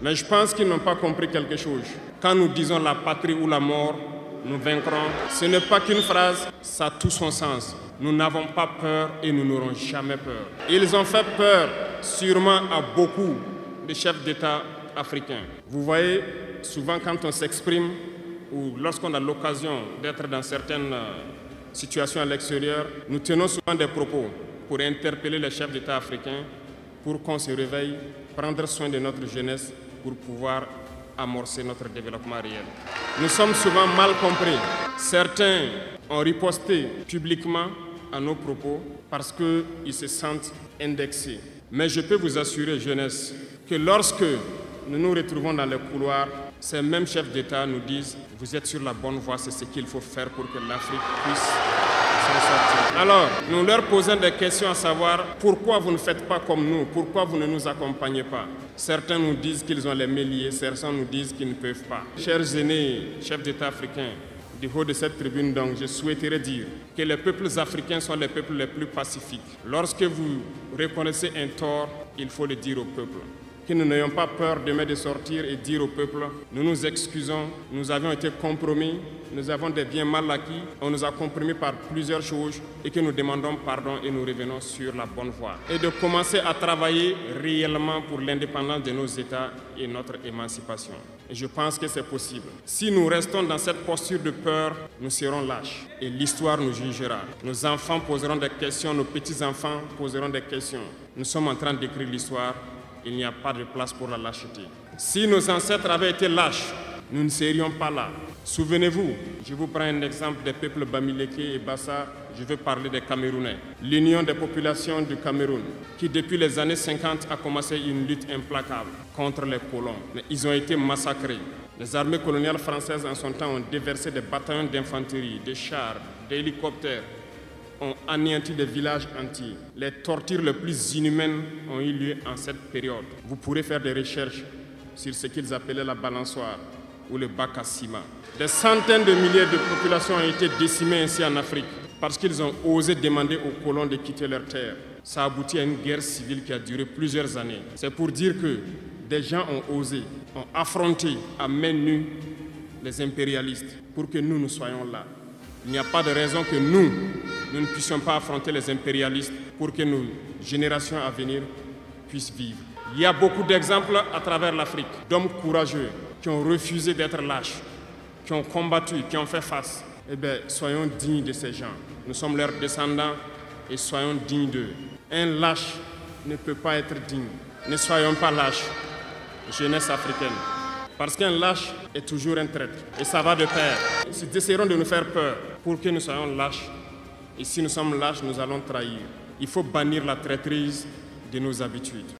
Mais je pense qu'ils n'ont pas compris quelque chose. Quand nous disons la patrie ou la mort, nous vaincrons, ce n'est pas qu'une phrase, ça a tout son sens. Nous n'avons pas peur et nous n'aurons jamais peur. Ils ont fait peur sûrement à beaucoup de chefs d'État africains. Vous voyez, souvent quand on s'exprime ou lorsqu'on a l'occasion d'être dans certaines situations à l'extérieur, nous tenons souvent des propos pour interpeller les chefs d'État africains pour qu'on se réveille, prendre soin de notre jeunesse pour pouvoir amorcer notre développement réel. Nous sommes souvent mal compris. Certains ont riposté publiquement à nos propos parce qu'ils se sentent indexés. Mais je peux vous assurer, jeunesse, que lorsque nous nous retrouvons dans les couloirs, ces mêmes chefs d'État nous disent « Vous êtes sur la bonne voie, c'est ce qu'il faut faire pour que l'Afrique puisse s'en sortir. » Alors, nous leur posons des questions à savoir pourquoi vous ne faites pas comme nous, pourquoi vous ne nous accompagnez pas. Certains nous disent qu'ils ont les mains liées, certains nous disent qu'ils ne peuvent pas. Chers aînés, chefs d'État africains, du haut de cette tribune, donc, je souhaiterais dire que les peuples africains sont les peuples les plus pacifiques. Lorsque vous reconnaissez un tort, il faut le dire au peuple. Que nous n'ayons pas peur demain de sortir et dire au peuple, nous nous excusons, nous avions été compromis, nous avons des biens mal acquis, on nous a compromis par plusieurs choses et que nous demandons pardon et nous revenons sur la bonne voie. Et de commencer à travailler réellement pour l'indépendance de nos États et notre émancipation. Et je pense que c'est possible. Si nous restons dans cette posture de peur, nous serons lâches et l'histoire nous jugera. Nos enfants poseront des questions, nos petits-enfants poseront des questions. Nous sommes en train d'écrire l'histoire. Il n'y a pas de place pour la lâcheté. Si nos ancêtres avaient été lâches, nous ne serions pas là. Souvenez-vous, je vous prends un exemple des peuples Bamileke et Bassa, je veux parler des Camerounais. L'Union des populations du Cameroun, qui depuis les années 50 a commencé une lutte implacable contre les colons. Mais ils ont été massacrés. Les armées coloniales françaises en son temps ont déversé des bataillons d'infanterie, des chars, des hélicoptères, ont anéanti des villages entiers. Les tortures les plus inhumaines ont eu lieu en cette période. Vous pourrez faire des recherches sur ce qu'ils appelaient la balançoire ou le bac à ciment. Des centaines de milliers de populations ont été décimées ainsi en Afrique parce qu'ils ont osé demander aux colons de quitter leur terre. Ça a abouti à une guerre civile qui a duré plusieurs années. C'est pour dire que des gens ont osé, ont affronté à main nue les impérialistes pour que nous soyons là. Il n'y a pas de raison que nous ne puissions pas affronter les impérialistes pour que nos générations à venir puissent vivre. Il y a beaucoup d'exemples à travers l'Afrique d'hommes courageux qui ont refusé d'être lâches, qui ont combattu, qui ont fait face. Eh bien, soyons dignes de ces gens. Nous sommes leurs descendants et soyons dignes d'eux. Un lâche ne peut pas être digne. Ne soyons pas lâches, jeunesse africaine. Parce qu'un lâche est toujours un traître. Et ça va de pair. Ils essaieront de nous faire peur pour que nous soyons lâches. Et si nous sommes lâches, nous allons trahir. Il faut bannir la traîtrise de nos habitudes.